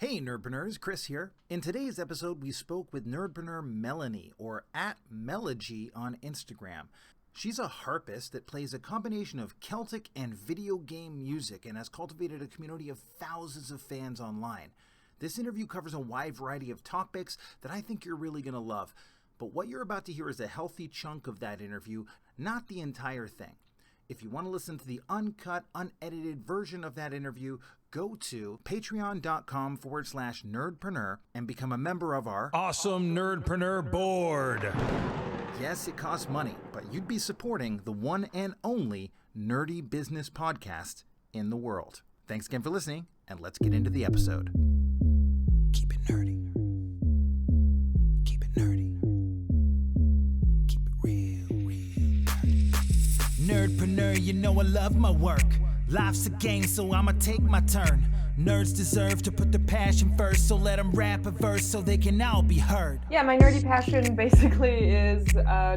Hey Nerdpreneurs, Chris here. In today's episode, we spoke with Nerdpreneur Melegie, or at Melegie on Instagram. She's a harpist that plays a combination of Celtic and video game music and has cultivated a community of thousands of fans online. This interview covers a wide variety of topics that I think you're really going to love. But what you're about to hear is a healthy chunk of that interview, not the entire thing. If you want to listen to the uncut, unedited version of that interview, go to patreon.com/nerdpreneur and become a member of our awesome Nerdpreneur board. Yes, it costs money, but you'd be supporting the one and only nerdy business podcast in the world. Thanks again for listening, and let's get into the episode. Keep it nerdy. Keep it nerdy. Keep it real nerdy. Nerdpreneur, you know I love my work. Life's a game, so I'ma take my turn. Nerds deserve to put their passion first, so let them rap a verse so they can all be heard. Yeah, my nerdy passion basically is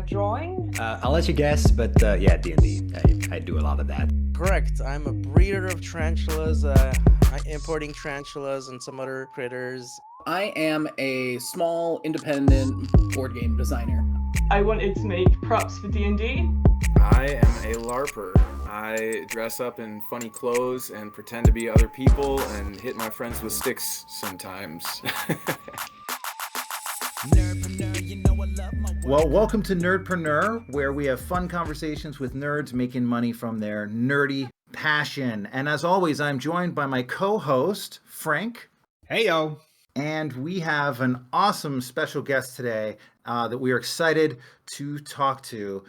drawing. I'll let you guess, but yeah, D&D. I do a lot of that. Correct. I'm a breeder of tarantulas. I'm importing tarantulas and some other critters. I am a small, independent board game designer. I wanted to make props for D&D. I am a LARPer. I dress up in funny clothes and pretend to be other people and hit my friends with sticks sometimes. Well, welcome to Nerdpreneur, where we have fun conversations with nerds making money from their nerdy passion. And as always, I'm joined by my co-host, Frank. Hey, yo. And we have an awesome special guest today that we are excited to talk to.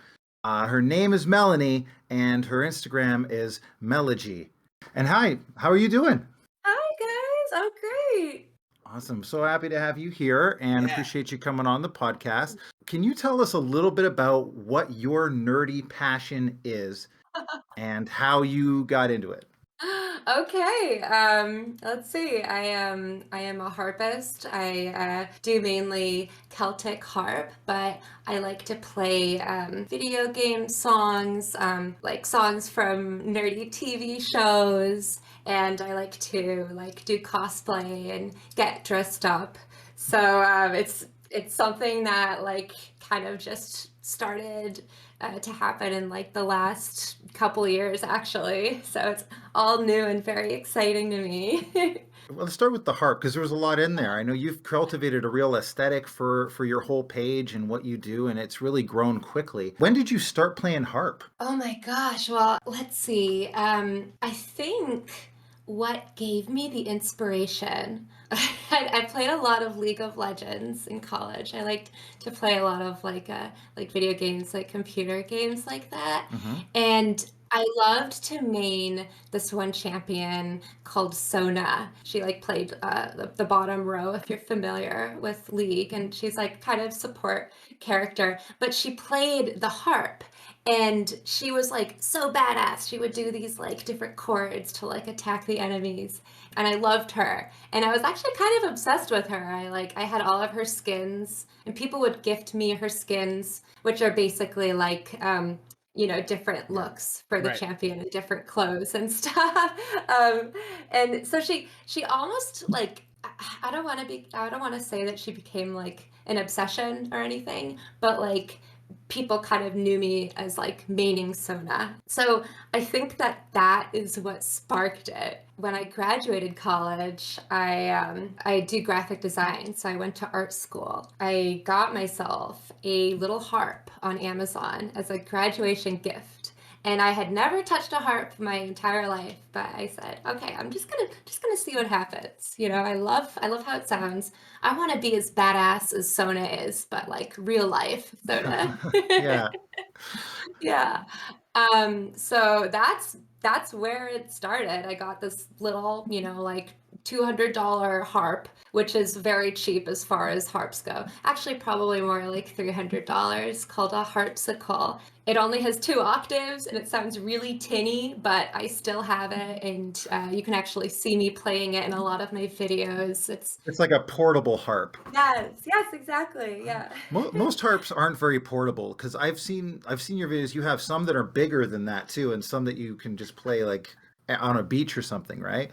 Her name is Melanie, and her Instagram is Melegie. And hi, how are you doing? Hi, guys. I'm great. Awesome. So happy to have you here and appreciate you coming on the podcast. Can you tell us a little bit about what your nerdy passion is and how you got into it? Okay. Let's see. I am a harpist. I do mainly Celtic harp, but I like to play video game songs, like songs from nerdy TV shows, and I like to do cosplay and get dressed up. So it's something that kind of just started to happen in the last couple years, actually. So it's all new and very exciting to me. Well, let's start with the harp, because there was a lot in there. I know you've cultivated a real aesthetic for your whole page and what you do, and it's really grown quickly. When did you start playing harp? Oh my gosh. Well, let's see. I think what gave me the inspiration, I played a lot of League of Legends in college. I liked to play a lot of video games, like computer games like that. And I loved to main this one champion called Sona. She played the bottom row, if you're familiar with League, and she's kind of support character, but she played the harp. And she was so badass. She would do these different chords to attack the enemies. And I loved her. And I was actually kind of obsessed with her. I had all of her skins, and people would gift me her skins, which are basically different looks for the champion and different clothes and stuff. And so she almost I don't want to say that she became an obsession or anything, but people kind of knew me as maining Sona. So I think that is what sparked it. When I graduated college, I do graphic design, so I went to art school. I got myself a little harp on Amazon as a graduation gift. And I had never touched a harp my entire life, but I said, okay, I'm just gonna see what happens. I love how it sounds. I want to be as badass as Sona is, but real life Sona. Yeah. Yeah. So that's where it started. I got this little, $200 harp, which is very cheap as far as harps go. Actually, probably more like $300, called a harpsichord. It only has 2 octaves and it sounds really tinny, but I still have it, and you can actually see me playing it in a lot of my videos. It's like a portable harp. Yes, exactly. Yeah. Most harps aren't very portable, because I've seen your videos. You have some that are bigger than that too, and some that you can just play on a beach or something, right?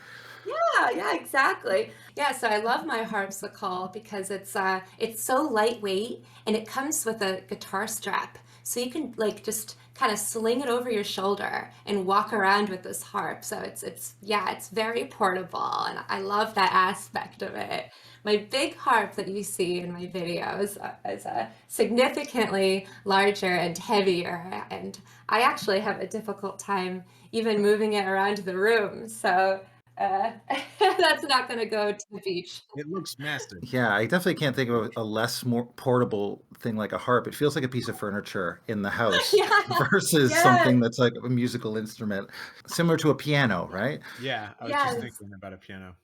Yeah, exactly. Yeah, so I love my harpsichord because it's so lightweight and it comes with a guitar strap. So you can like just kind of sling it over your shoulder and walk around with this harp. So it's yeah, it's very portable and I love that aspect of it. My big harp that you see in my videos is significantly larger and heavier, and I actually have a difficult time even moving it around the room. So uh, that's not going to go to the beach. It looks massive. Yeah, I definitely can't think of a less more portable thing like a harp. It feels like a piece of furniture in the house Yeah. versus Yes. something that's like a musical instrument, similar to a piano, right? Yeah, I was just Yes. thinking about a piano.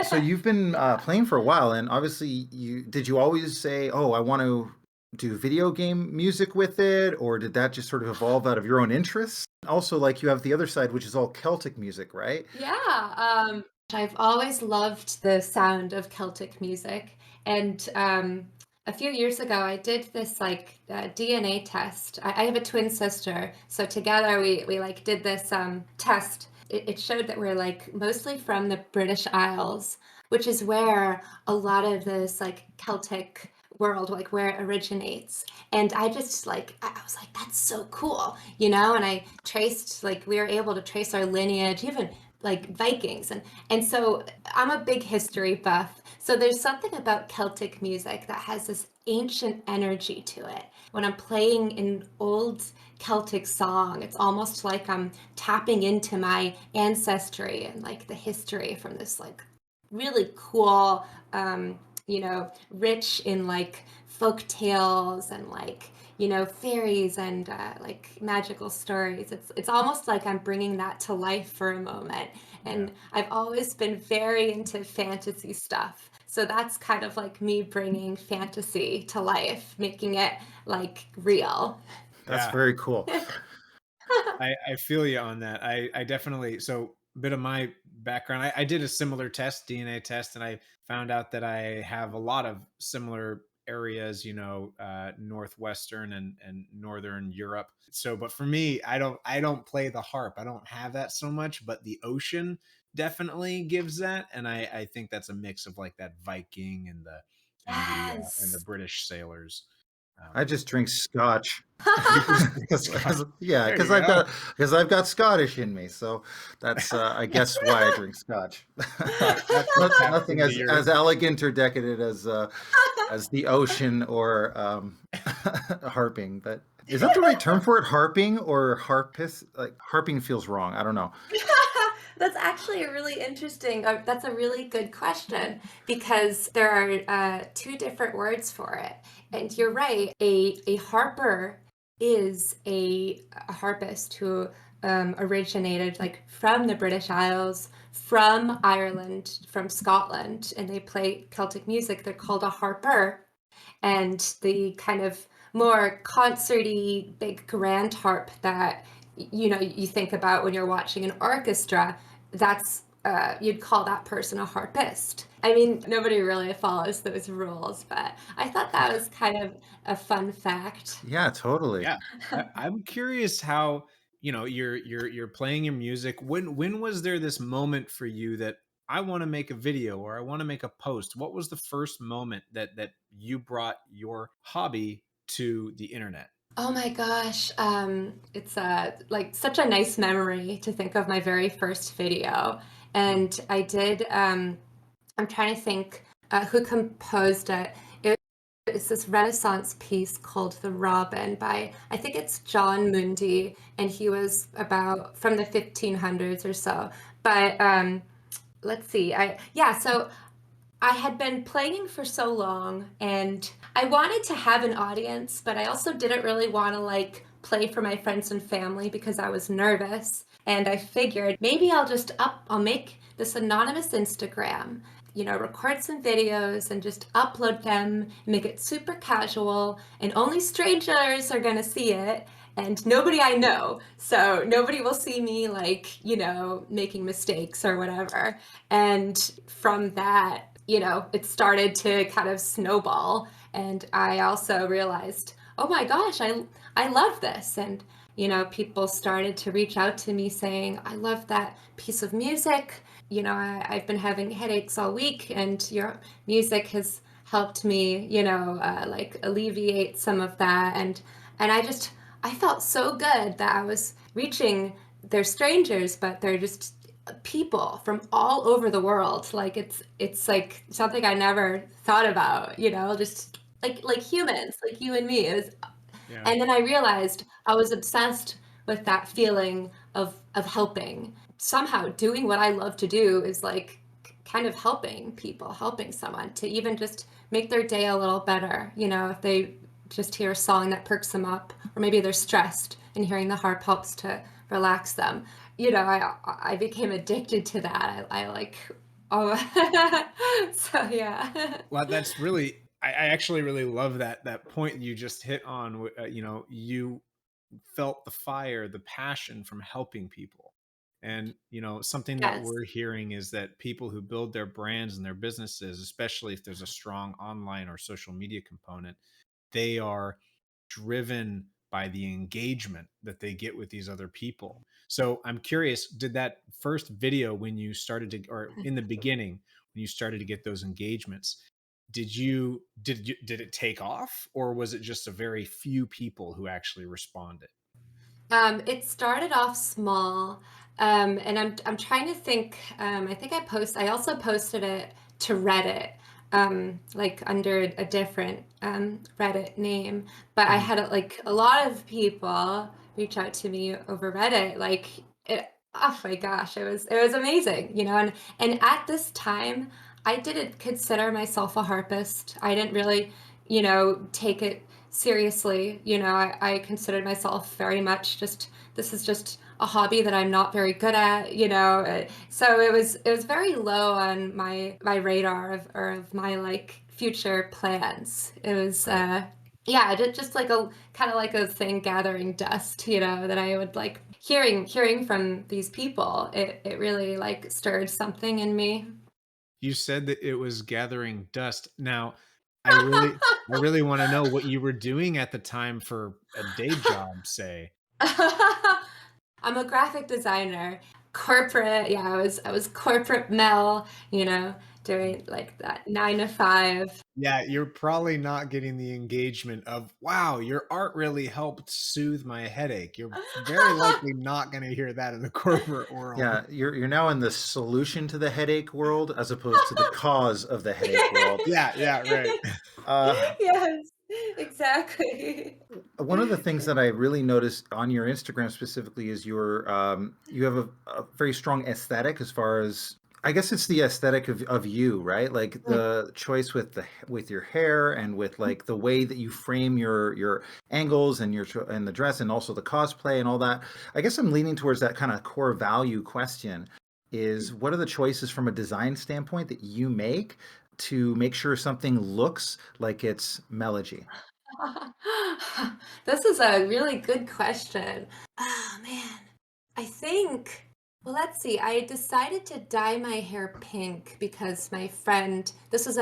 So you've been playing for a while, and obviously, did you always say, "Oh, I want to do video game music with it," or did that just sort of evolve out of your own interests? Also, like you have the other side, which is all Celtic music, right? Yeah. I've always loved the sound of Celtic music. And a few years ago, I did this like DNA test. I have a twin sister. So together we like did this test. It showed that we're like mostly from the British Isles, which is where a lot of this like Celtic world, like where it originates. And I just like, I was like, that's so cool, you know? And I traced, like, we were able to trace our lineage, even like Vikings. And so I'm a big history buff. So there's something about Celtic music that has this ancient energy to it. When I'm playing an old Celtic song, it's almost like I'm tapping into my ancestry and like the history from this like really cool, rich in like folk tales and like fairies and like magical stories. It's almost like I'm bringing that to life for a moment. And I've always been very into fantasy stuff. So that's kind of like me bringing fantasy to life, making it like real. That's Yeah. very cool. I feel you on that. I definitely, so a bit of my background, I did a similar test, DNA test, and I found out that I have a lot of similar areas, northwestern and northern Europe. So, but for me, I don't play the harp. I don't have that so much, but the ocean definitely gives that, and I think that's a mix of like that Viking and the Yes. British sailors. I just drink scotch. Yeah, There you go. because I've got Scottish in me, so that's I guess why I drink scotch. That taps Nothing into as elegant or decadent as the ocean or harping. But is that the right term for it? Harping or harpist? Like harping feels wrong. I don't know. That's actually a really interesting, that's a really good question because there are two different words for it. And you're right, a harper is a harpist who originated like from the British Isles, from Ireland, from Scotland, and they play Celtic music. They're called a harper. And the kind of more concerty, big grand harp that you think about when you're watching an orchestra, that's you'd call that person a harpist. I mean, nobody really follows those rules, but I thought that was kind of a fun fact. Yeah, totally. Yeah, I'm curious how you're playing your music. When was there this moment for you that I want to make a video or I want to make a post? What was the first moment that you brought your hobby to the internet? Oh my gosh, it's like such a nice memory to think of my very first video. And I did, I'm trying to think who composed it. It's this Renaissance piece called The Robin by, I think it's John Mundy, and he was about from the 1500s or so. But let's see, so I had been playing for so long and I wanted to have an audience, but I also didn't really want to like play for my friends and family because I was nervous. And I figured maybe I'll make this anonymous Instagram, record some videos and just upload them, make it super casual, and only strangers are going to see it. And nobody I know. So nobody will see me like, making mistakes or whatever. And from that, it started to kind of snowball. And I also realized, oh my gosh, I love this. And, people started to reach out to me saying, I love that piece of music. I've been having headaches all week, and your music has helped me, like alleviate some of that. And I felt so good that I was reaching, they're strangers, but they're just people from all over the world. Like it's like something I never thought about, just like humans, like you and me. Yeah. And then I realized I was obsessed with that feeling of helping. Somehow doing what I love to do is like kind of helping people, helping someone to even just make their day a little better. If they just hear a song that perks them up, or maybe they're stressed and hearing the harp helps to relax them. I became addicted to that. I like, oh, so yeah. Well, that's really, I actually really love that point you just hit on. You felt the fire, the passion from helping people. And, something that Yes. we're hearing is that people who build their brands and their businesses, especially if there's a strong online or social media component, they are driven by the engagement that they get with these other people. So I'm curious, did that first video when you started to, or in the beginning, when you started to get those engagements, did it take off, or was it just a very few people who actually responded? It started off small, and I'm trying to think. I think I also posted it to Reddit, like under a different Reddit name. But I Mhm. had like a lot of people reach out to me over Reddit. Like it, oh my gosh, it was amazing, And at this time, I didn't consider myself a harpist. I didn't really, take it seriously. I considered myself very much just, this is just a hobby that I'm not very good at, so it was very low on my radar of my like future plans. It was Right. yeah, just like a kind of like a thing gathering dust, that I would like hearing from these people. It really like stirred something in me. You said that it was gathering dust. Now, I really want to know what you were doing at the time for a day job, say. I'm a graphic designer. Corporate, yeah, I was corporate Mel, doing like that 9 to 5. Yeah, you're probably not getting the engagement of, wow, your art really helped soothe my headache. You're very likely not going to hear that in the corporate world. Yeah, you're now in the solution to the headache world as opposed to the cause of the headache world. Yeah, yeah, right. Yes, exactly. One of the things that I really noticed on your Instagram specifically is you have a very strong aesthetic as far as, I guess it's the aesthetic of you, right? Like the choice with your hair and with like the way that you frame your angles and and the dress and also the cosplay and all that. I guess I'm leaning towards that kind of core value question is what are the choices from a design standpoint that you make to make sure something looks like it's Melegie? This is a really good question. Oh man. I think, well, let's see. I decided to dye my hair pink because my friend, this was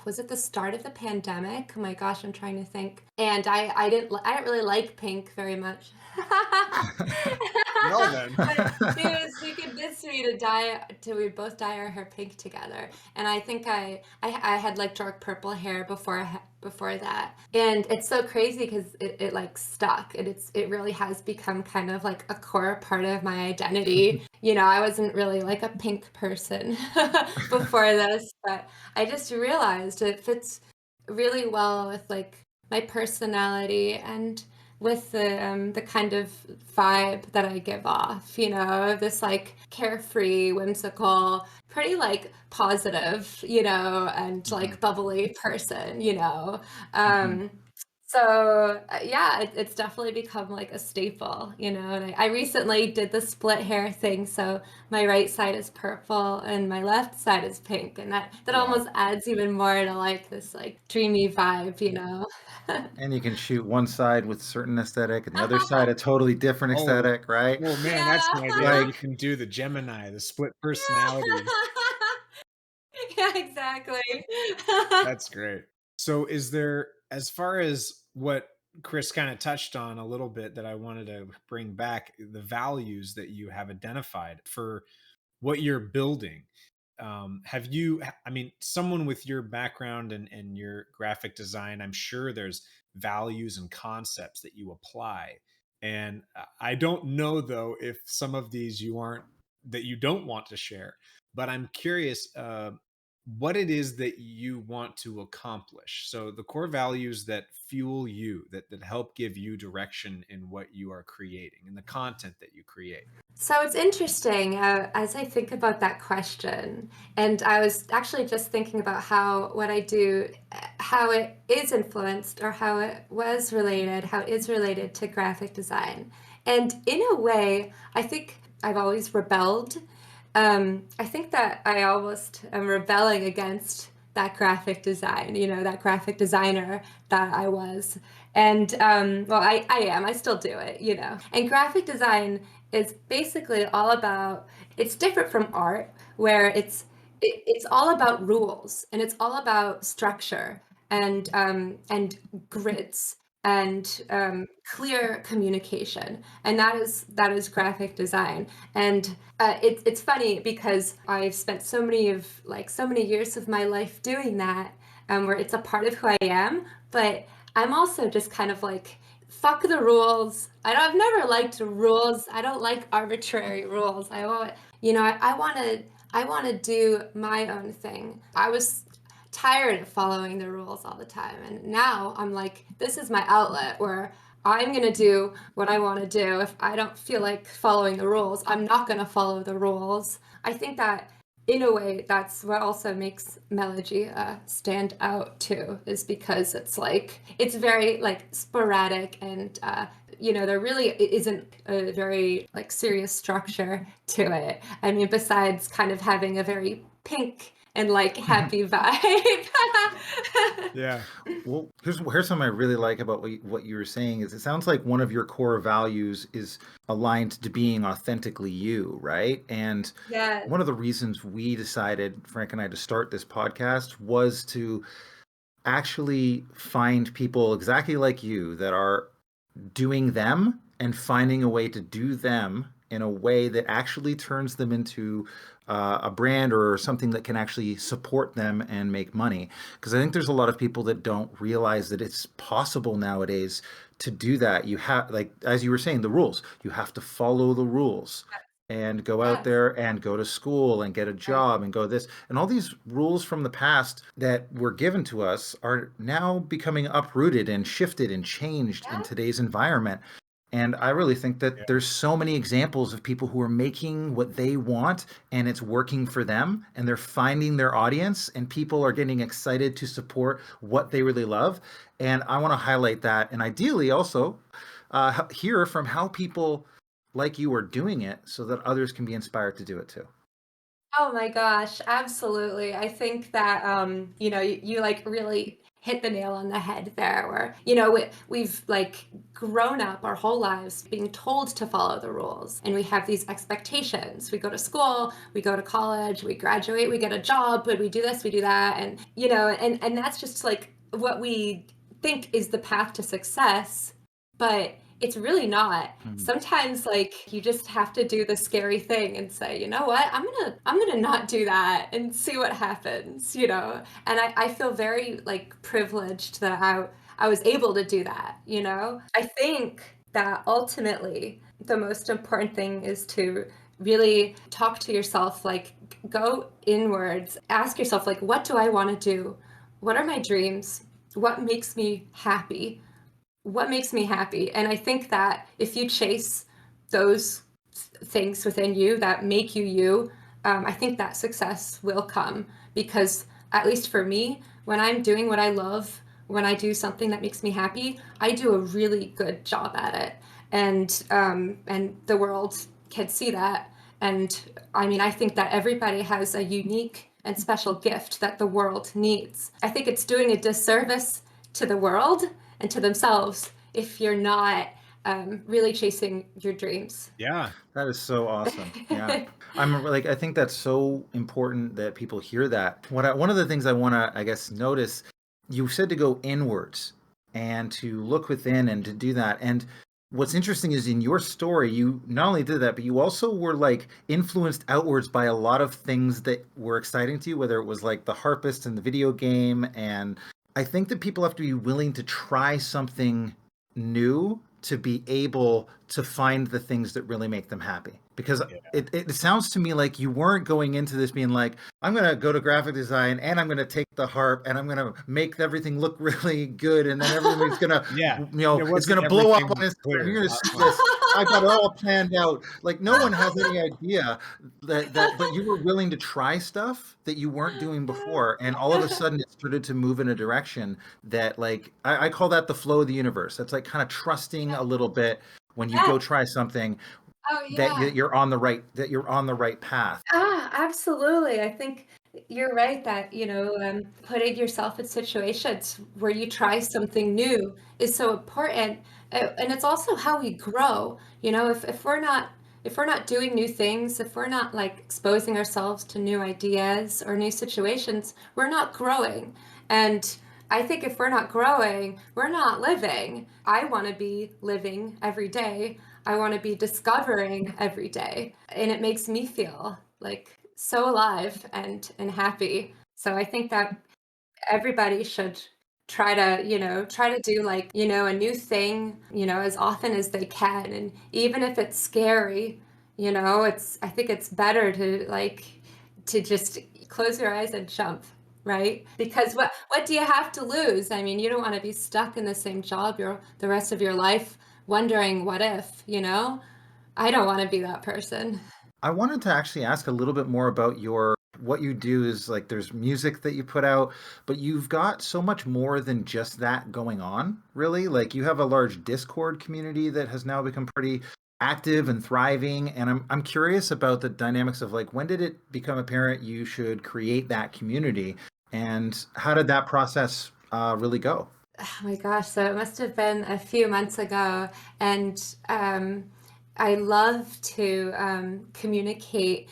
was it the start of the pandemic? Oh my gosh, I'm trying to think. And I didn't really like pink very much. Well then. But she convinced me we both dye our hair pink together. And I think I had like dark purple hair before that. And it's so crazy because it like stuck, and it really has become kind of like a core part of my identity. I wasn't really like a pink person before this, but I just realized it fits really well with like my personality and with the kind of vibe that I give off, this like carefree, whimsical, pretty like positive, and Mhm, like bubbly person, mhm. So yeah, it's definitely become like a staple, and I recently did the split hair thing, so my right side is purple and my left side is pink, and that Wow. almost adds even more to like this like dreamy vibe, And you can shoot one side with certain aesthetic and the other side a totally different Oh, aesthetic, right? oh man, that's an idea. Yeah. You can do the Gemini, the split personality. Yeah, exactly. That's great. So is there, as far as what Chris kind of touched on a little bit that I wanted to bring back, the values that you have identified for what you're building. Have you, I mean, someone with your background and your graphic design, I'm sure there's values and concepts that you apply. And I don't know though if some of these that you don't want to share, but I'm curious what it is that you want to accomplish. So the core values that fuel you, that help give you direction in what you are creating and the content that you create. So it's interesting as I think about that question, and I was actually just thinking about how what I do, how it is influenced or how it was related, how it is related to graphic design. And in a way, I think I've always rebelled. I think that I almost am rebelling against that graphic design, that graphic designer that I was. And well, I am, I still do it, And graphic design is basically all about, it's different from art where it's all about rules and it's all about structure and grids and clear communication, and that is graphic design. And it's funny because I've spent so many years of my life doing that, where it's a part of who I am. But I'm also just kind of like, fuck the rules. I've never liked rules. I don't like arbitrary rules. I want, I want to do my own thing. I was tired of following the rules all the time, and now I'm like, this is my outlet where I'm going to do what I want to do. If I don't feel like following the rules, I'm not going to follow the rules. I think that in a way, that's what also makes Melegie stand out too, is because it's very sporadic, and there really isn't a very serious structure to it. I mean, besides kind of having a very pink and happy vibe. Yeah. Well, here's something I really like about what you were saying is it sounds like one of your core values is aligned to being authentically you, right? And Yeah. one of the reasons we decided, Frank and I, to start this podcast was to actually find people exactly like you that are doing them and finding a way to do them in a way that actually turns them into a brand or something that can actually support them and make money. Because I think there's a lot of people that don't realize that it's possible nowadays to do that. You have, as you were saying, the rules. You have to follow the rules and go out there and go to school and get a job and go this. And all these rules from the past that were given to us are now becoming uprooted and shifted and changed in today's environment. And I really think that there's so many examples of people who are making what they want and it's working for them and they're finding their audience and people are getting excited to support what they really love. And I want to highlight that, and ideally also hear from how people like you are doing it so that others can be inspired to do it too. Oh my gosh, absolutely. I think that you really hit the nail on the head there, where we've grown up our whole lives being told to follow the rules, and we have these expectations. We go to school, we go to college, we graduate, we get a job, but we do this, we do that, and and that's just what we think is the path to success, but it's really not. Sometimes you just have to do the scary thing and say, you know what, I'm gonna not do that and see what happens, and I feel very privileged that I was able to do that. I think that ultimately the most important thing is to really talk to yourself, go inwards, ask yourself, what do I want to do? What are my dreams? What makes me happy? What makes me happy? And I think that if you chase those things within you that make you you, I think that success will come. Because at least for me, when I'm doing what I love, when I do something that makes me happy, I do a really good job at it. And the world can see that. And I mean, I think that everybody has a unique and special gift that the world needs. I think it's doing a disservice to the world and to themselves if you're not really chasing your dreams. Yeah, that is so awesome. Yeah, I think that's so important that people hear that. One of the things I want to, I guess, notice, you said to go inwards and to look within and to do that. And what's interesting is in your story, you not only did that, but you also were like influenced outwards by a lot of things that were exciting to you, whether it was like the harpist and the video game. And I think that people have to be willing to try something new to be able to find the things that really make them happy. Because it sounds to me like you weren't going into this being like, I'm going to go to graphic design and I'm going to take the harp and I'm going to make everything look really good. And then everything's going to, it's going to blow up on Instagram. You're going to see this. I got it all planned out. Like no one has any idea that, but you were willing to try stuff that you weren't doing before. And all of a sudden it started to move in a direction that like, I call that the flow of the universe. That's like kind of trusting a little bit when you go try something. That you're on the right path. Absolutely. I think you're right that, putting yourself in situations where you try something new is so important. And it's also how we grow. If we're not doing new things, if we're not like exposing ourselves to new ideas or new situations, we're not growing. And I think if we're not growing, we're not living. I want to be living every day. I want to be discovering every day. And it makes me feel like so alive and happy. So I think that everybody should try to do like, a new thing, as often as they can. And even if it's scary, I think it's better to just close your eyes and jump. Right? Because what do you have to lose? I mean, you don't want to be stuck in the same job the rest of your life wondering what if, I don't want to be that person. I wanted to actually ask a little bit more about what you do is like there's music that you put out, but you've got so much more than just that going on, really. Like you have a large Discord community that has now become pretty active and thriving, and I'm curious about the dynamics of like when did it become apparent you should create that community, and how did that process really go? Oh my gosh, so it must have been a few months ago, and I love to communicate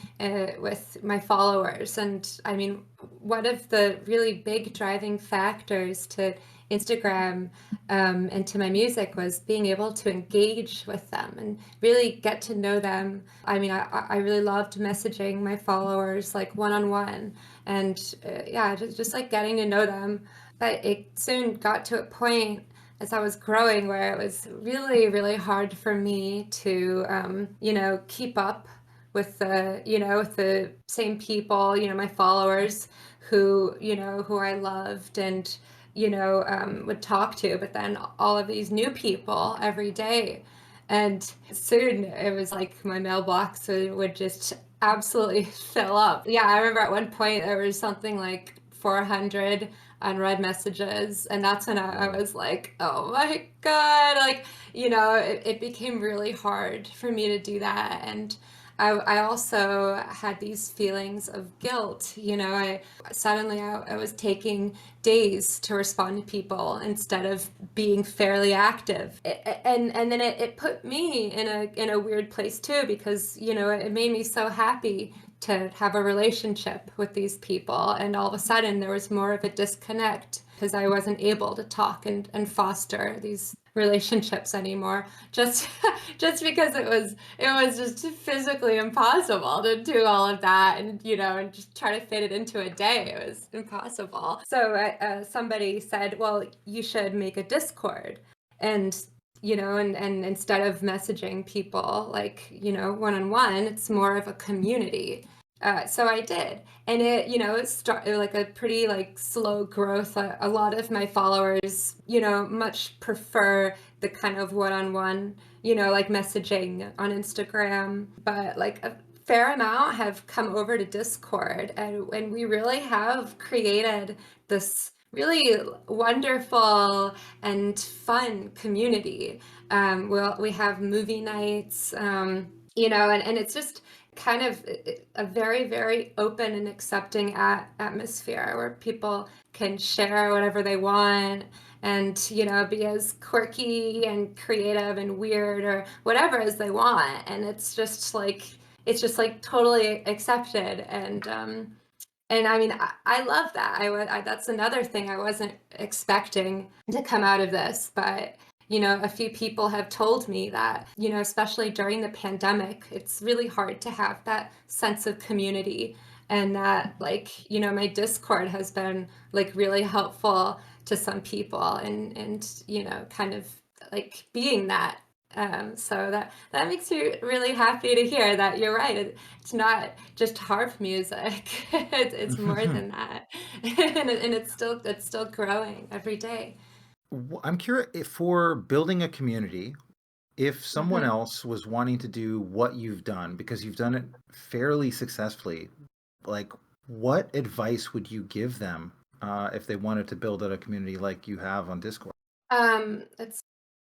with my followers. And I mean, one of the really big driving factors to Instagram and to my music was being able to engage with them and really get to know them. I mean, I really loved messaging my followers like one-on-one and just like getting to know them. But it soon got to a point as I was growing where it was really, really hard for me to, keep up with the same people, my followers who I loved and, would talk to, but then all of these new people every day. And soon it was like my mailbox would just absolutely fill up. Yeah, I remember at one point there was something like 400 unread messages, and that's when I was like, oh my God, like, it became really hard for me to do that. And I also had these feelings of guilt. I was taking days to respond to people instead of being fairly active, and then it put me in a weird place too, because it made me so happy to have a relationship with these people, and all of a sudden there was more of a disconnect because I wasn't able to talk and foster these relationships anymore, just because it was just physically impossible to do all of that and and just try to fit it into a day. It was impossible. So somebody said, well, you should make a Discord, and and instead of messaging people like one-on-one, it's more of a community. So I did, and it started like a pretty like slow growth. A lot of my followers, much prefer the kind of one-on-one, like messaging on Instagram, but like a fair amount have come over to Discord, and we really have created this really wonderful and fun community. We have movie nights, and it's just kind of a very, very open and accepting atmosphere where people can share whatever they want and, be as quirky and creative and weird or whatever as they want. And it's just like totally accepted. And I mean, I love that. That's another thing I wasn't expecting to come out of this, but A few people have told me that, especially during the pandemic, it's really hard to have that sense of community, and that, like, my Discord has been like really helpful to some people, and kind of like being that. So that makes me really happy to hear that you're right. It's not just harp music. It's more than that, and it's still growing every day. I'm curious if for building a community, if someone Mhm. else was wanting to do what you've done, because you've done it fairly successfully, like what advice would you give them if they wanted to build out a community like you have on Discord? Let's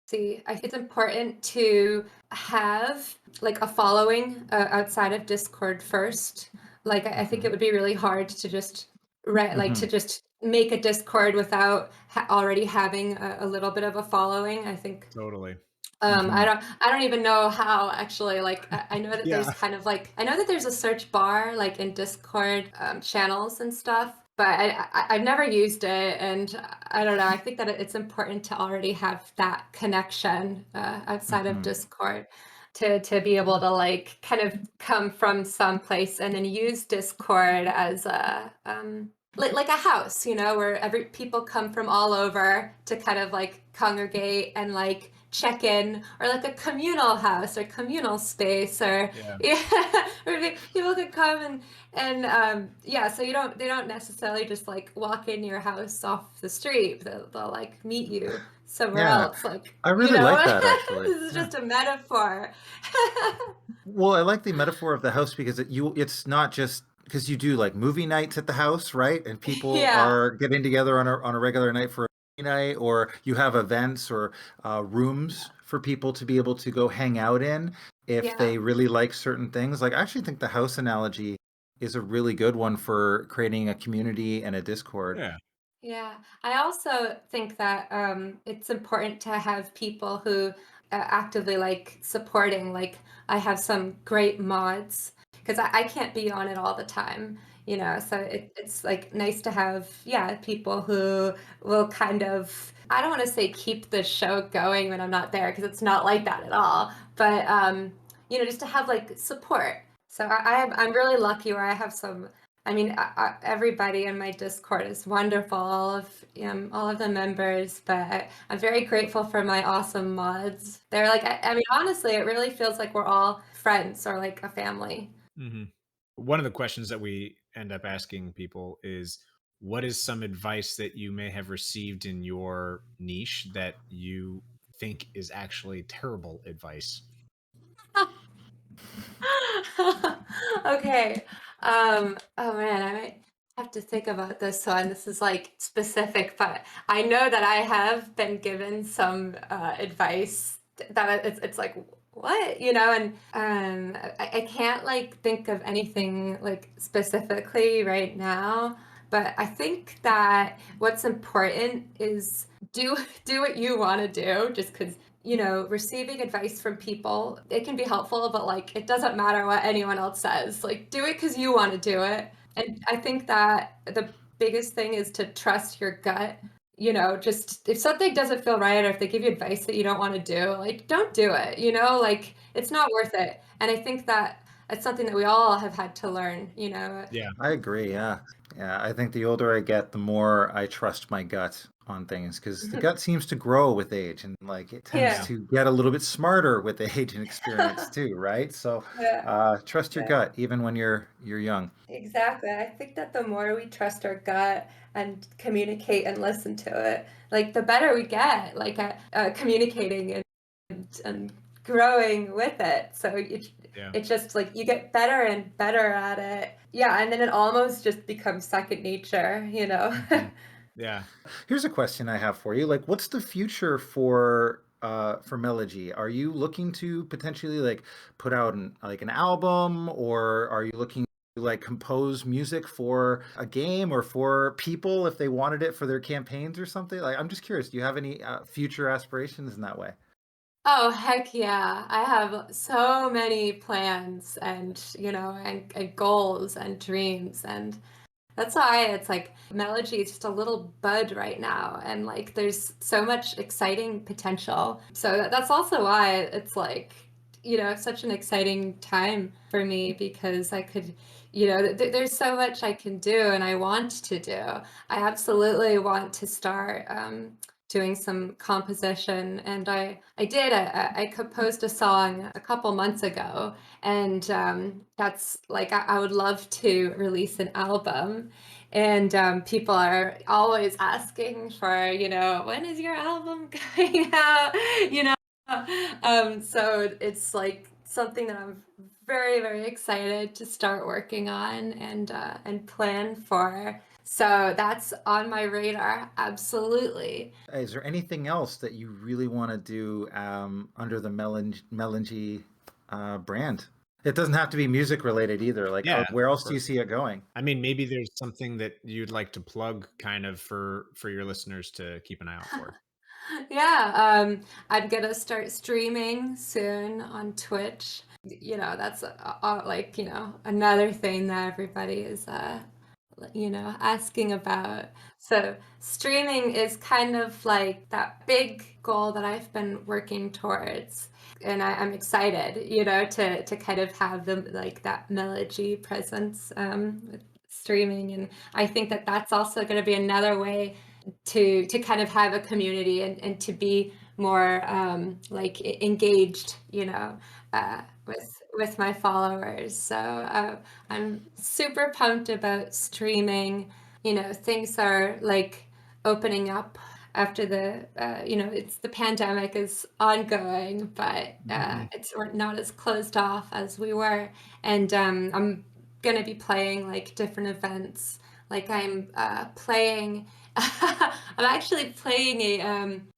see. I think it's important to have like a following outside of Discord first. Like I think it would be really hard to just to just make a Discord without already having a little bit of a following. I think Totally. I don't even know how actually. Like I know that there's Yeah. kind of like I know that there's a search bar like in Discord channels and stuff, but I've never used it, and I don't know. I think that it's important to already have that connection outside of Discord to be able to like kind of come from some place and then use Discord as a like a house, where every people come from all over to kind of like congregate and like check in, or like a communal house or communal space, or Yeah. yeah, or people could come and yeah, so they don't necessarily just like walk in your house off the street. They'll like meet you somewhere Yeah, else, like, I really like that actually. this is Yeah. just a metaphor. Well, I like the metaphor of the house because it's not just because you do like movie nights at the house, right? And people Yeah, are getting together on a regular night for a movie night, or you have events or rooms for people to be able to go hang out in if yeah. they really like certain things. Like I actually think the house analogy is a really good one for creating a community and a Discord. Yeah. Yeah, I also think that it's important to have people who actively like supporting. Like, I have some great mods because I can't be on it all the time, So it's like nice to have, yeah, people who will kind of, I don't want to say keep the show going when I'm not there because it's not like that at all. But just to have like support. So I'm really lucky where I have some. I mean, everybody in my Discord is wonderful, all of the members, but I'm very grateful for my awesome mods. They're like, I mean, honestly, it really feels like we're all friends or like a family. One of the questions that we end up asking people is, what is some advice that you may have received in your niche that you think is actually terrible advice? Okay. Oh man, I might have to think about this one. This is like specific, but I know that I have been given some advice that it's like, what, and I can't like think of anything like specifically right now, but I think that what's important is do do what you want to do, just because receiving advice from people, it can be helpful, but like it doesn't matter what anyone else says. Like, do it because you want to do it. And I think that the biggest thing is to trust your gut. Just if something doesn't feel right, or if they give you advice that you don't want to do, like, don't do it. Like, it's not worth it. And I think that it's something that we all have had to learn. Yeah. I agree. Yeah. Yeah. I think the older I get, the more I trust my gut on things because the gut seems to grow with age and like it tends Yeah. to get a little bit smarter with age and experience too, right? So Yeah. trust your Yeah. gut even when you're young. Exactly. I think that the more we trust our gut and communicate and listen to it, like the better we get, like at communicating and growing with it. So Yeah. it's just like you get better and better at it. Yeah, and then it almost just becomes second nature. Yeah. Here's a question I have for you. Like, what's the future for Melegie? Are you looking to potentially like put out an album, or are you looking to like compose music for a game or for people if they wanted it for their campaigns or something? Like, I'm just curious. Do you have any future aspirations in that way? Oh, heck yeah. I have so many plans and, and goals and dreams, and That's why it's like Melegie is just a little bud right now, and like there's so much exciting potential. So that's also why it's like, such an exciting time for me, because I could, there's so much I can do and I want to do. I absolutely want to start doing some composition, and I did. I composed a song a couple months ago, and that's like I would love to release an album. And people are always asking for, when is your album coming out? You know, so it's like something that I'm very, very excited to start working on and plan for. So that's on my radar, absolutely. Is there anything else that you really want to do under the Melegie brand? It doesn't have to be music related either. Like, Yeah, where else do you see it going? I mean, maybe there's something that you'd like to plug kind of for your listeners to keep an eye out for. Yeah, I'm gonna start streaming soon on Twitch. That's like, another thing that everybody is asking about. So streaming is kind of like that big goal that I've been working towards. And I'm excited, to kind of have like that Melegie presence with streaming. And I think that that's also going to be another way to kind of have a community and to be more like engaged, with my followers. So I'm super pumped about streaming. Things are like opening up after the it's the pandemic is ongoing, but we're not as closed off as we were. And I'm gonna be playing like different events. Like I'm playing I'm actually playing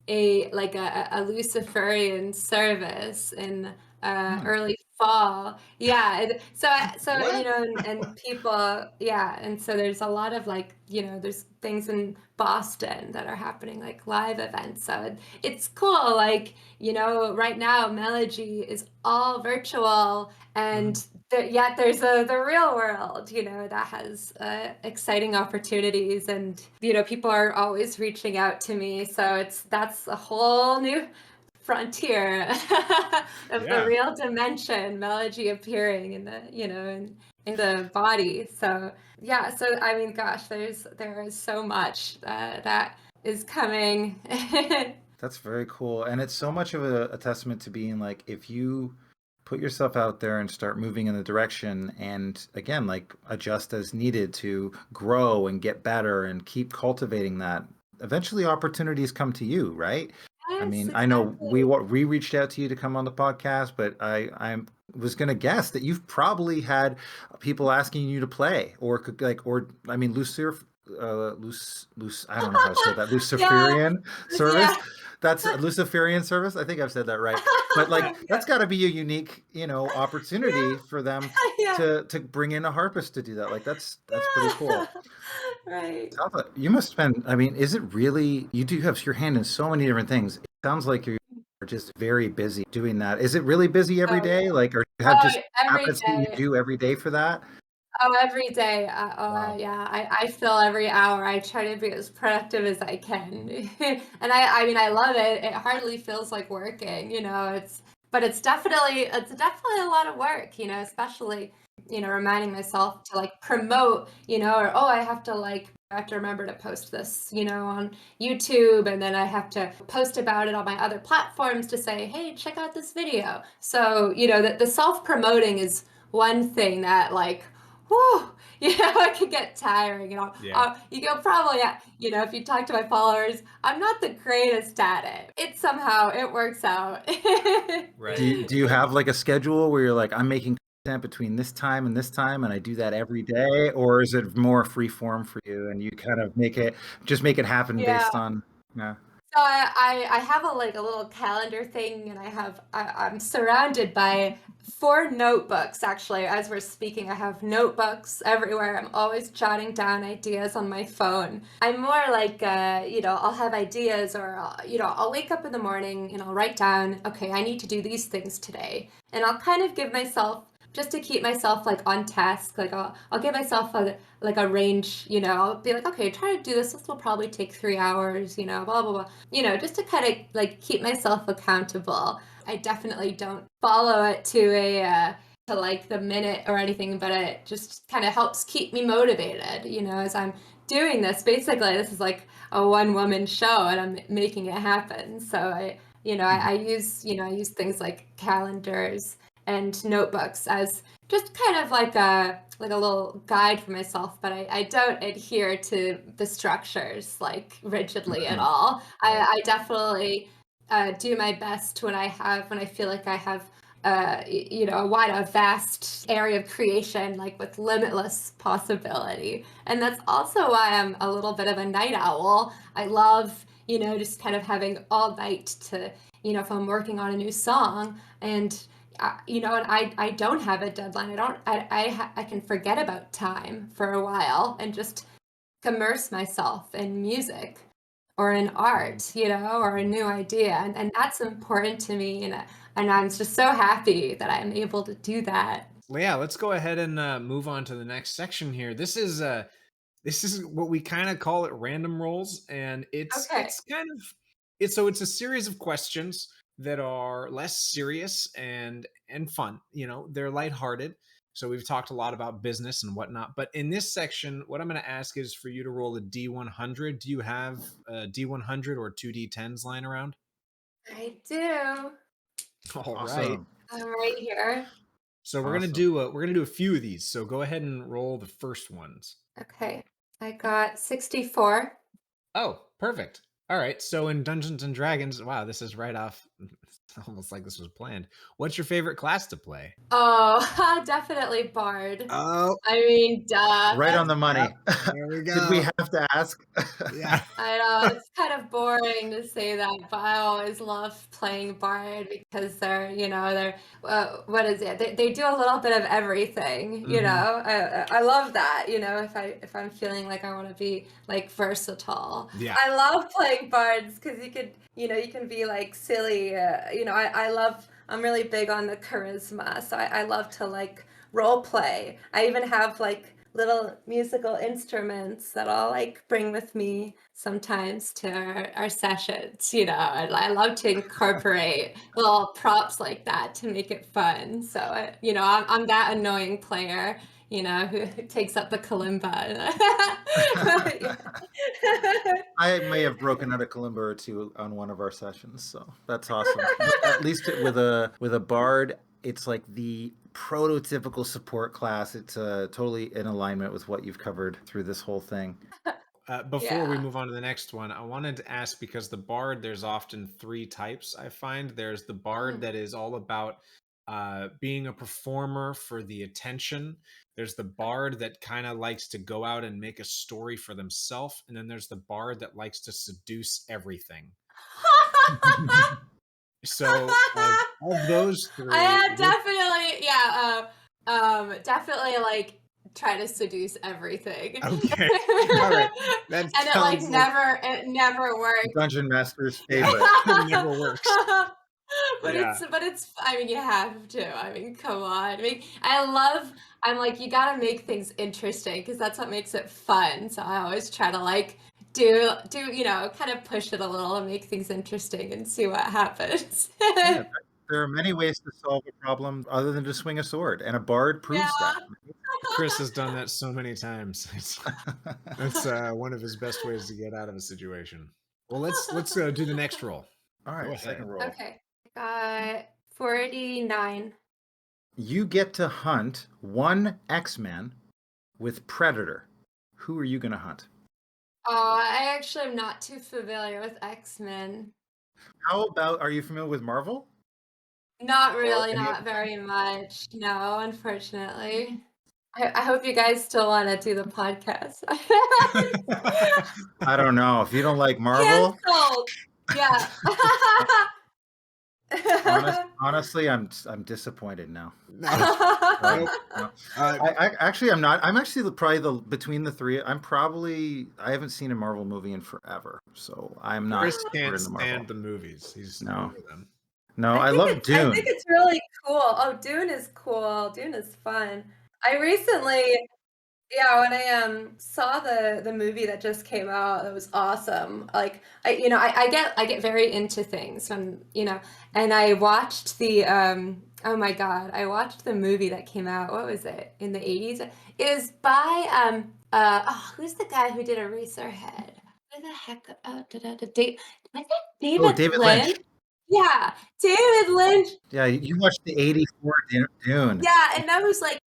a Luciferian service in early fall. Yeah, and people, yeah, and so there's a lot of like, there's things in Boston that are happening, like live events. So it's cool. Like, right now Melegie is all virtual, and yet there's the real world, that has exciting opportunities, and people are always reaching out to me. So that's a whole new frontier of the real dimension, Melegie appearing in the in the body. So yeah, so I mean, gosh, there is so much that is coming. That's very cool. And it's so much of a testament to being like, if you put yourself out there and start moving in the direction, and again, like adjust as needed to grow and get better and keep cultivating that, eventually opportunities come to you, right? Yes, I mean, exactly. I know we reached out to you to come on the podcast, but I was going to guess that you've probably had people asking you to play, or I mean, I don't know how to say that, Luciferian service. Yeah. That's a Luciferian service. I think I've said that right. But like, that's got to be a unique, opportunity for them to bring in a harpist to do that. Like, that's pretty cool. Right. You must spend, I mean, is it really, you do have your hand in so many different things. It sounds like you're just very busy doing that. Is it really busy every day? Like, or you have just every habits that you day. do every day for that? Oh, every day. Wow. Yeah. I feel every hour. I try to be as productive as I can. And I mean, I love it. It hardly feels like working, but it's definitely a lot of work, especially, reminding myself to like promote, or, oh, I have to remember to post this, on YouTube, and then I have to post about it on my other platforms to say, hey, check out this video. So, the self-promoting is one thing that like, whew, it can get tiring. You go probably, if you talk to my followers, I'm not the greatest at it. It works out. Right. Do you have like a schedule where you're like, I'm making content between this time and this time, and I do that every day? Or is it more free form for you and you kind of make it happen based on, yeah. So I have a little calendar thing, and I'm surrounded by 4 notebooks. Actually, as we're speaking, I have notebooks everywhere. I'm always jotting down ideas on my phone. I'm more like I'll have ideas, or I'll wake up in the morning and I'll write down, okay, I need to do these things today, and I'll kind of give myself just to keep myself like on task. Like I'll give myself a range, you know, I'll be like, okay, try to do this. This will probably take 3 hours, you know, blah, blah, blah, you know, just to kind of like keep myself accountable. I definitely don't follow it to like the minute or anything, but it just kind of helps keep me motivated, you know, as I'm doing this. Basically, this is like a one-woman show and I'm making it happen. So I use things like calendars and notebooks as just kind of like a little guide for myself, but I don't adhere to the structures like rigidly at all. I definitely do my best when I feel like I have a vast area of creation, like with limitless possibility. And that's also why I'm a little bit of a night owl. I love, you know, just kind of having all night to, you know, if I'm working on a new song and and I don't have a deadline. I can forget about time for a while and just immerse myself in music or in art, you know, or a new idea. And that's important to me. And I'm just so happy that I'm able to do that. Well, yeah, let's go ahead and move on to the next section here. This is what we kind of call it random rolls, and it's Okay. it's a series of questions that are less serious and fun. You know, they're lighthearted. So we've talked a lot about business and whatnot, but in this section, what I'm going to ask is for you to roll a D100. Do you have a D100 or 2D10s lying around? I do. All right. Awesome. I'm right here. So we're gonna do a few of these. So go ahead and roll the first ones. Okay. I got 64. Oh, perfect. All right. So in Dungeons and Dragons, wow, this is right off. It's almost like this was planned. What's your favorite class to play? Oh, definitely Bard. Oh, I mean, duh. Right on the money. there we go. Did we have to ask? Yeah. I know it's kind of boring to say that, but I always love playing Bard because what is it? They do a little bit of everything, you know. I love that, you know. If I'm feeling like I want to be like versatile, Yeah. I love playing Bards because you can be like silly, I'm really big on the charisma, so I love to like role play. I even have like little musical instruments that I'll like bring with me sometimes to our sessions, you know. I love to incorporate little props like that to make it fun. So, I'm that annoying player, you know, who takes up the kalimba. I may have broken out a kalimba or two on one of our sessions, so that's awesome. At least with a bard, it's like the prototypical support class. It's totally in alignment with what you've covered through this whole thing. Before we move on to the next one, I wanted to ask, because the bard, there's often 3 types. I find there's the bard that is all about being a performer for the attention. There's the bard that kind of likes to go out and make a story for themselves, and then there's the bard that likes to seduce everything. So of those 3, I definitely like try to seduce everything. Okay. All right. And it never works. Dungeon Master's favorite. It never works. But Yeah. it's I mean, you have to. I mean, come on. I mean, I'm like, you gotta make things interesting because that's what makes it fun. So I always try to like do kind of push it a little and make things interesting and see what happens. Yeah, there are many ways to solve a problem other than to swing a sword, and a bard proves that. Chris has done that so many times. That's one of his best ways to get out of a situation. Well, let's do the next roll. All right, second roll. Okay. Got 49. You get to hunt one X-Men with Predator. Who are you going to hunt? Oh, I actually am not too familiar with X-Men. How about, are you familiar with Marvel? Not really, not very much. No, unfortunately. I hope you guys still want to do the podcast. I don't know. If you don't like Marvel, Canceled. Yeah. honestly, I'm disappointed now. No. I'm not. I'm actually probably between the 3. I haven't seen a Marvel movie in forever, so I'm not. Chris can't stand the movies. He's no. Them. No, I love I think Dune. it's really cool. Oh, Dune is cool. Dune is fun. I recently, yeah, when I saw the movie that just came out, that was awesome. Like I get very into things when, and I watched the oh my God, I watched the movie that came out. What was it? In the 80s? It was by who's the guy who did Eraserhead? Where the heck was that Oh, David David Lynch. Lynch? Yeah, David Lynch. Yeah, you watched the '84 Dune. Yeah, and I was like,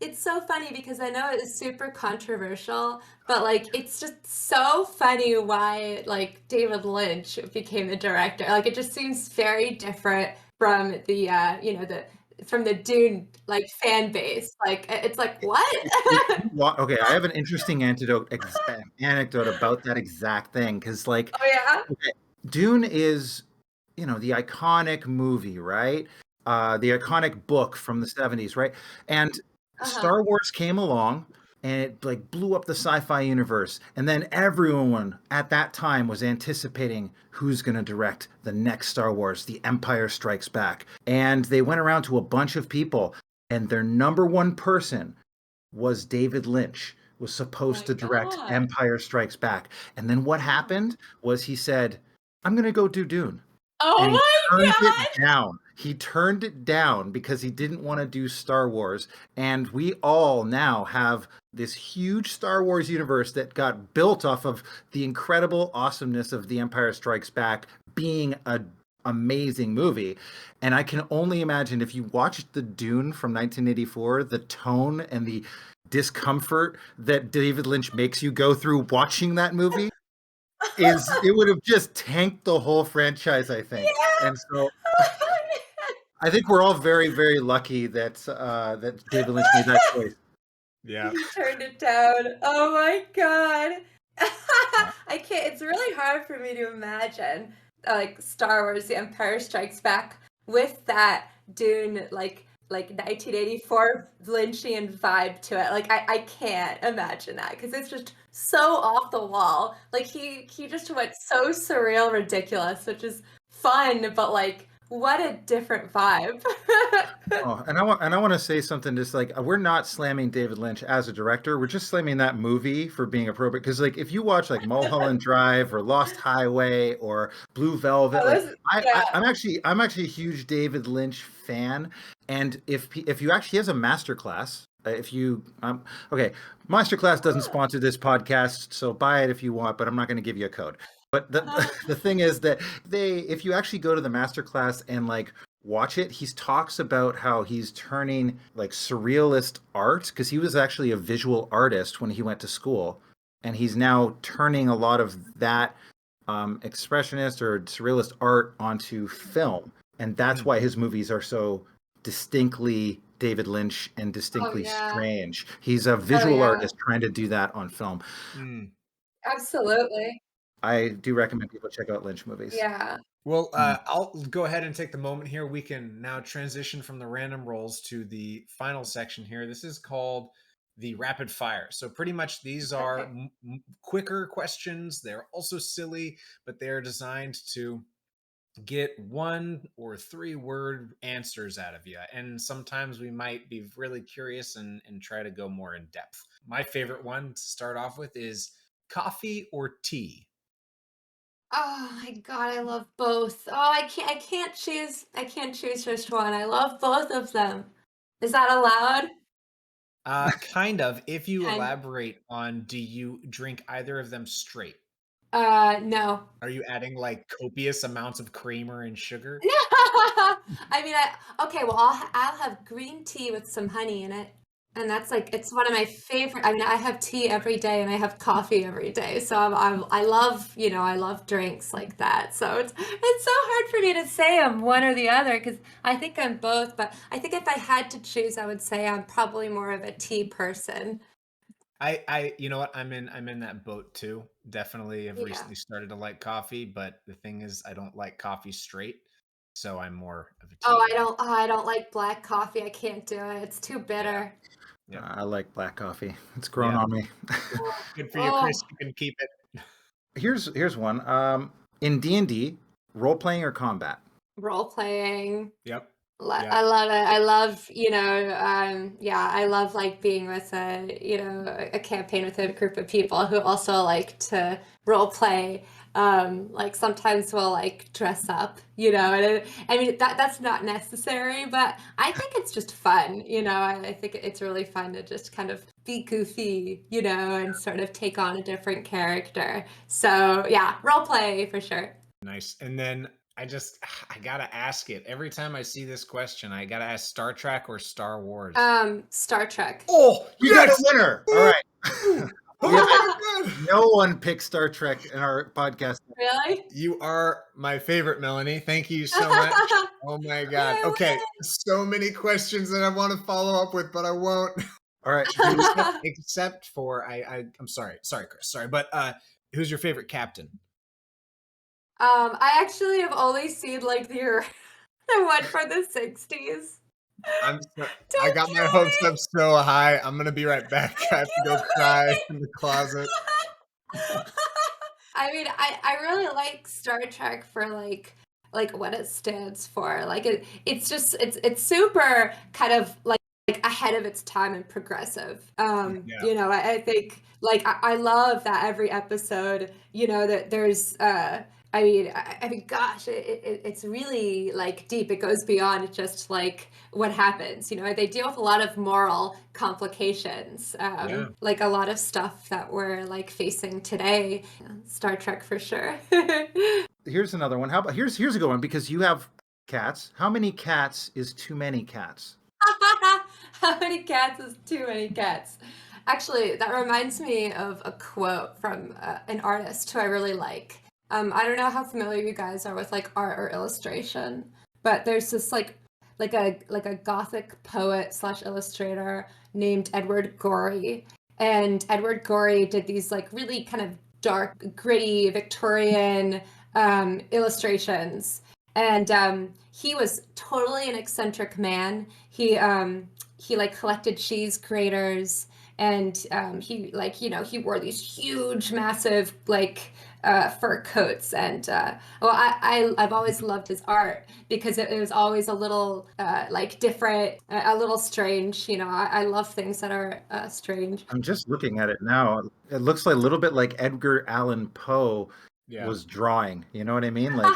it's so funny because I know it is super controversial, but like it's just so funny why like David Lynch became the director. Like it just seems very different from the from the Dune like fan base. Like it's like what? Okay, I have an interesting anecdote about that exact thing because, like, Oh yeah? okay, Dune is, the iconic movie, right? The iconic book from the '70s, right? And Uh-huh. Star Wars came along and it like blew up the sci-fi universe. And then everyone at that time was anticipating who's going to direct the next Star Wars, The Empire Strikes Back. And they went around to a bunch of people, and their number one person was David Lynch, was supposed to direct God. Empire Strikes Back. And then what happened was he said, I'm going to go do Dune. Oh And he my turned God. it down. He turned it down because he didn't want to do Star Wars. And we all now have this huge Star Wars universe that got built off of the incredible awesomeness of The Empire Strikes Back being an amazing movie. And I can only imagine if you watched the Dune from 1984, the tone and the discomfort that David Lynch makes you go through watching that movie it would have just tanked the whole franchise, I think. Yeah. And so I think we're all very, very lucky that that David Lynch made that choice. Yeah. He turned it down. Oh my God. I can't, it's really hard for me to imagine like Star Wars, The Empire Strikes Back with that Dune like 1984 Lynchian vibe to it. Like I can't imagine that because it's just so off the wall. Like he just went so surreal, ridiculous, which is fun, but like what a different vibe. Oh, and I want to say something. Just like we're not slamming David Lynch as a director. We're just slamming that movie for being appropriate. Because like if you watch like Mulholland Drive or Lost Highway or Blue Velvet, like I'm actually a huge David Lynch fan. And if you actually he has a masterclass. If you okay, Masterclass doesn't sponsor this podcast, so buy it if you want. But I'm not going to give you a code. But the thing is that if you actually go to the masterclass and like watch it, he talks about how he's turning like surrealist art, because he was actually a visual artist when he went to school, and he's now turning a lot of that expressionist or surrealist art onto film, and that's why his movies are so distinctly David Lynch and distinctly strange. He's a visual artist trying to do that on film. Absolutely. I do recommend people check out Lynch movies. Yeah. Well, I'll go ahead and take the moment here. We can now transition from the random rolls to the final section here. This is called the rapid fire. So pretty much these are quicker questions. They're also silly, but they're designed to get 1 or 3 word answers out of you. And sometimes we might be really curious and try to go more in depth. My favorite one to start off with is coffee or tea? Oh my God, I love both. Oh, I can't choose. I can't choose just one. I love both of them. Is that allowed? Kind of. If you Kind of. elaborate on, do you drink either of them straight? No. Are you adding like copious amounts of creamer and sugar? I mean, okay, well, I'll have green tea with some honey in it. And that's like, it's one of my favorite. I mean, I have tea every day and I have coffee every day. So I love, I love drinks like that. So it's so hard for me to say I'm one or the other because I think I'm both. But I think if I had to choose, I would say I'm probably more of a tea person. You know what? I'm in that boat too. Definitely have recently started to like coffee, but the thing is I don't like coffee straight. So I'm more of a tea guy. I don't like black coffee. I can't do it. It's too bitter. Yeah. I like black coffee. It's grown on me. Good for you, Chris. You can keep it. Here's one. In D&D, role playing or combat? role playing. Yep. I love it. I love, I love like being with a campaign with a group of people who also like to role play. Like sometimes we'll like dress up, and I mean that's not necessary, but I think it's just fun, I think it's really fun to just kind of be goofy, and sort of take on a different character. So yeah, role play for sure. Nice. And then I gotta ask it. Every time I see this question, I gotta ask Star Trek or Star Wars. Star Trek. Oh, you got a winner. All right. Oh No one picked Star Trek in our podcast. Really? You are my favorite, Melanie. Thank you so much. Oh my God. Okay. So many questions that I want to follow up with, but I won't. All right. Except for I'm sorry, Chris. Sorry, but who's your favorite captain? I actually have only seen like the one for the 60s. I got my hopes up so high. I'm gonna be right back. I have to go cry in the closet. I mean, I really like Star Trek for like what it stands for. Like it's super kind of like ahead of its time and progressive. I think like I love that every episode, that there's I mean, gosh, it's really like deep. It goes beyond just like what happens. They deal with a lot of moral complications, like a lot of stuff that we're like facing today. Star Trek for sure. Here's another one. How about here's a good one because you have cats. How many cats is too many cats? How many cats is too many cats? Actually, that reminds me of a quote from an artist who I really like. I don't know how familiar you guys are with like art or illustration, but there's this like a Gothic poet / illustrator named Edward Gorey, and Edward Gorey did these like really kind of dark, gritty Victorian illustrations, and he was totally an eccentric man. He like collected cheese graters, and he wore these huge, massive like fur coats, and I've always loved his art because it was always a little like different, a little strange. I love things that are strange. I'm just looking at it now. It looks like a little bit like Edgar Allan Poe was drawing. You know what I mean? Like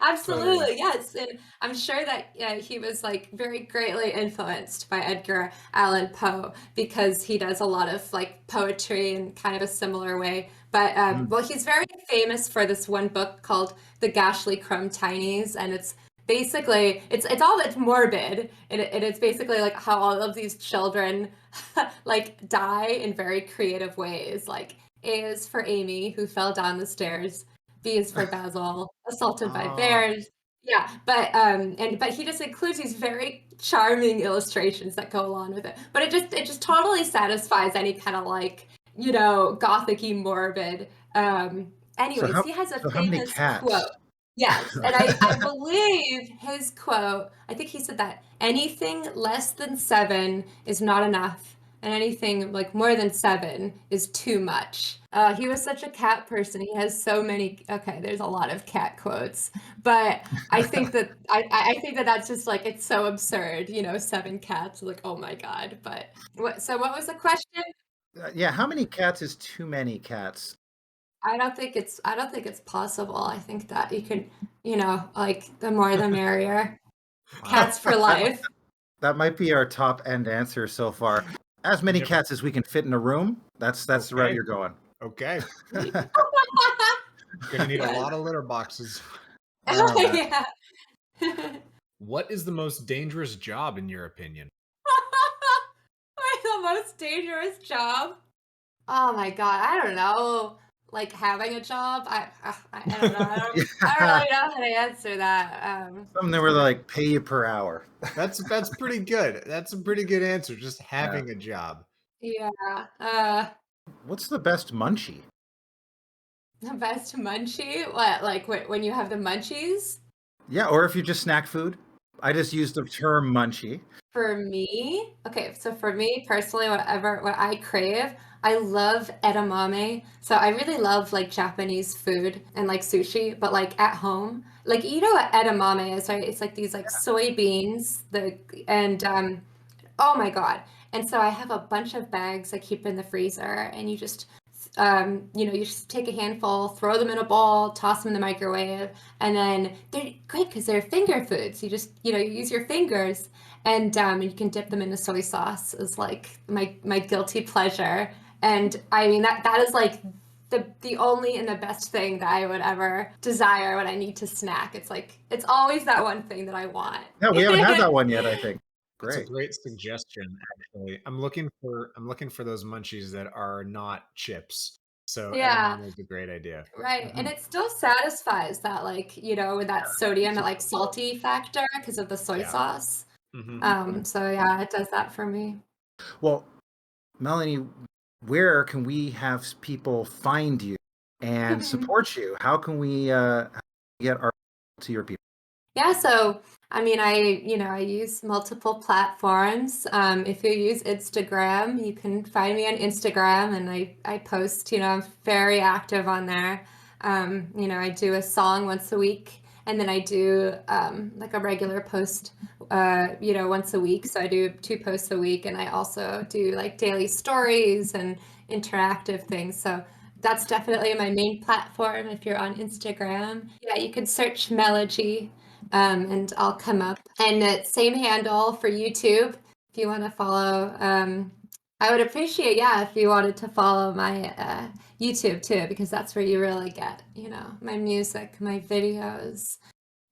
Absolutely, yes. And I'm sure that he was like very greatly influenced by Edgar Allan Poe because he does a lot of like poetry in kind of a similar way. But well, he's very famous for this one book called The Gashly Crumb Tinies, and it's basically it's all it's morbid, and it's basically like how all of these children like die in very creative ways. Like A is for Amy, who fell down the stairs. B is for Basil, assaulted by bears. Yeah, but he just includes these very charming illustrations that go along with it. But it just totally satisfies any kind of like, gothic-y morbid. Anyways, he has a famous quote. Yes, and I believe his quote, I think he said that anything less than 7 is not enough, and anything like more than 7 is too much. He was such a cat person. He has so many. Okay, there's a lot of cat quotes, but I think that I think that that's just like it's so absurd. 7 cats. Like, oh my god. But what? So what was the question? Yeah, how many cats is too many cats? I don't think it's possible. I think that you can, like the more the merrier. Cats for life. That might be our top end answer so far. As many cats as we can fit in a room. That's the route you're going. Okay. Gonna need a lot of litter boxes. Yeah. What is the most dangerous job in your opinion? The most dangerous job? Oh my god, I don't know. Like having a job? I don't know. I don't really know how to answer that. Something that were like pay you per hour. That's pretty good. That's a pretty good answer. Just having a job. Yeah. What's the best munchie? The best munchie? What? Like when you have the munchies? Yeah, or if you just snack food. I just used the term munchie. For me, okay, so for me personally, what I crave, I love edamame. So I really love like Japanese food and like sushi, but like at home. Like you know what edamame is, right? It's like these like soybeans, and oh my God. And so I have a bunch of bags I keep in the freezer, and you just take a handful, throw them in a bowl, toss them in the microwave, and then they're great because they're finger foods. You use your fingers, and you can dip them into soy sauce is like my guilty pleasure. And I mean that is like the only and the best thing that I would ever desire when I need to snack. It's like it's always that one thing that I want. Yeah, we haven't had that one yet, I think. That's a Great. great suggestion, actually. I'm looking for those munchies that are not chips. So Yeah. edamame is a great idea. Right. And it still satisfies that like, with that sodium, that like salty factor because of the soy sauce. So yeah, it does that for me. Well, Melanie, where can we have people find you and support you? How can we get our to your people? Yeah, so I mean, I use multiple platforms. If you use Instagram, you can find me on Instagram, and I post. I'm very active on there. I do a song once a week, and then I do like a regular post, once a week. So I do 2 posts a week, and I also do like daily stories and interactive things. So that's definitely my main platform. If you're on Instagram, yeah, you can search Melegie, and I'll come up. And same handle for YouTube if you want to follow. I would appreciate, if you wanted to follow my YouTube too, because that's where you really get, my music, my videos.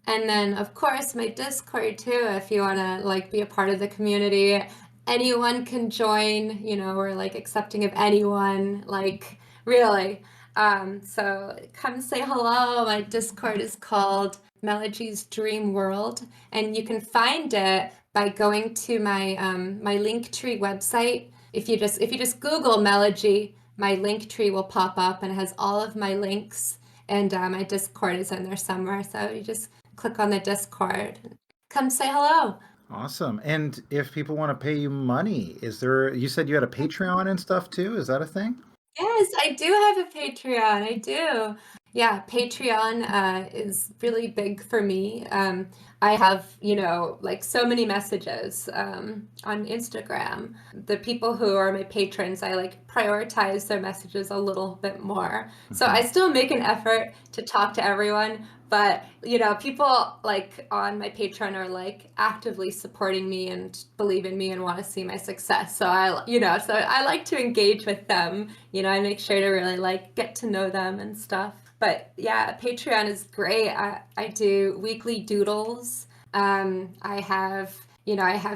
And then, of course, my Discord too, if you want to like be a part of the community. Anyone can join, we're like accepting of anyone, like really. So come say hello. My Discord is called Melegie's Dream World, and you can find it by going to my my Linktree website. If you just Google Melegie, my Linktree will pop up, and it has all of my links, and my Discord is in there somewhere. So you just click on the Discord. Come say hello. Awesome. And if people want to pay you money, you said you had a Patreon and stuff too? Is that a thing? Yes, I do have a Patreon. I do. Yeah, Patreon is really big for me. I have, like so many messages on Instagram. The people who are my patrons, I like prioritize their messages a little bit more. So I still make an effort to talk to everyone, but people like on my Patreon are like actively supporting me and believe in me and want to see my success. So I like to engage with them. I make sure to really like get to know them and stuff. But yeah, Patreon is great. I do weekly doodles. I have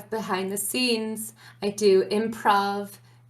behind the scenes. I do improv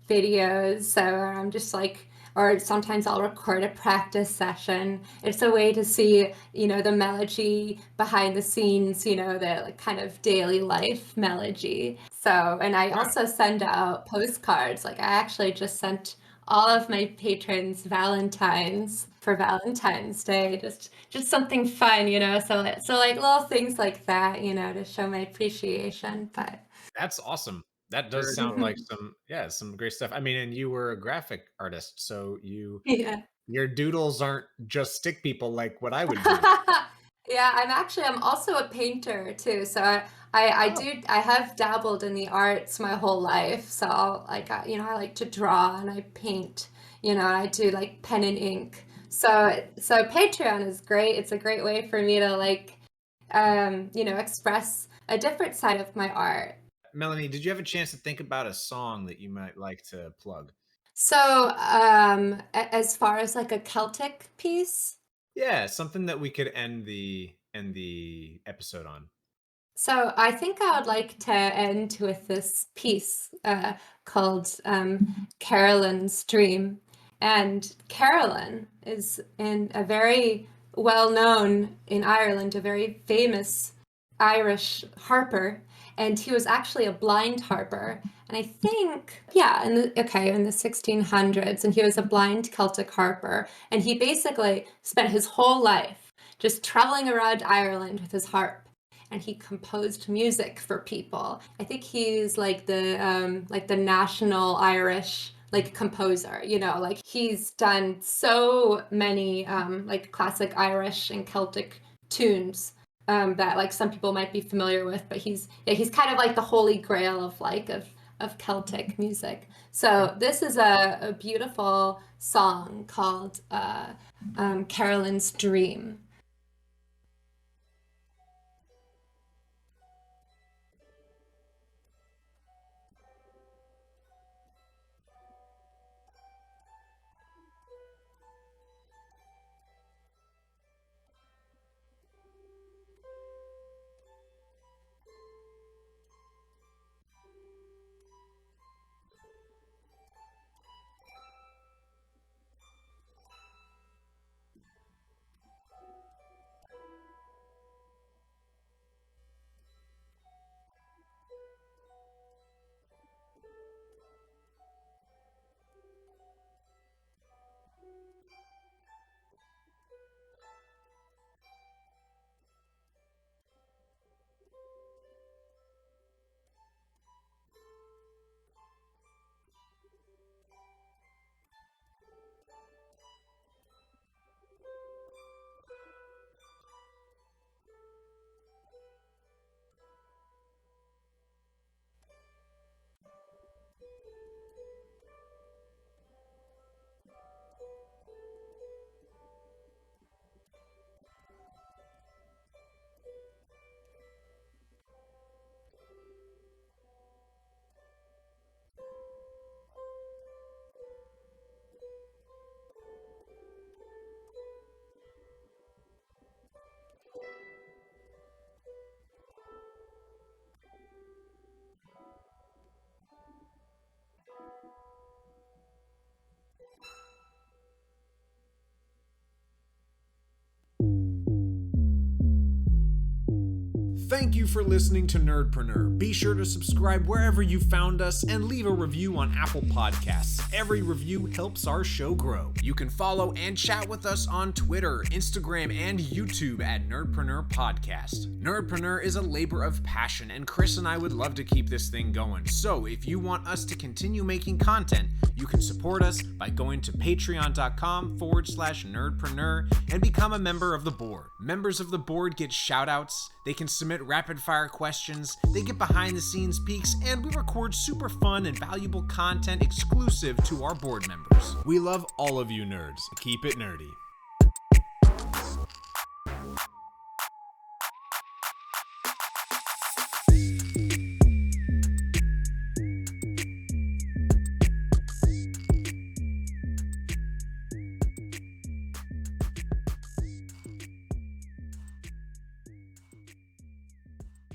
videos. So I'm just like, or sometimes I'll record a practice session. It's a way to see, the Melegie behind the scenes, the like, kind of daily life Melegie. So, and I also send out postcards. Like I actually just sent all of my patrons Valentines for Valentine's Day, just something fun, so like little things like that, to show my appreciation. But that's awesome. That does sound like some great stuff. I mean, and you were a graphic artist, so your doodles aren't just stick people like what I would do. Yeah, I'm also a painter too. So I have dabbled in the arts my whole life. So I like to draw and I paint, I do like pen and ink. So Patreon is great. It's a great way for me to like, express a different side of my art. Melanie, did you have a chance to think about a song that you might like to plug? So, as far as like a Celtic piece? Yeah, something that we could end the episode on. So I think I would like to end with this piece called Carolyn's Dream. And Carolyn is a very well-known in Ireland, a very famous Irish harper. And he was actually a blind harper. And I think, in the 1600s, and he was a blind Celtic harper. And he basically spent his whole life just traveling around Ireland with his harp. and he composed music for people. I think he's like the national Irish like composer, you know, like he's done so many like classic Irish and Celtic tunes that like some people might be familiar with, but he's kind of like the holy grail of Celtic music. So this is a beautiful song called Carolyn's Dream. Thank you for listening to Nerdpreneur. Be sure to subscribe wherever you found us and leave a review on Apple Podcasts. Every review helps our show grow. You can follow and chat with us on Twitter, Instagram, and YouTube at Nerdpreneur Podcast. Nerdpreneur is a labor of passion, and Chris and I would love to keep this thing going. So if you want us to continue making content, you can support us by going to patreon.com/nerdpreneur and become a member of the board. Members of the board get shout-outs, they can submit rapid-fire questions, they get behind-the-scenes peeks, and we record super fun and valuable content exclusive to our board members. We love all of you nerds. Keep it nerdy.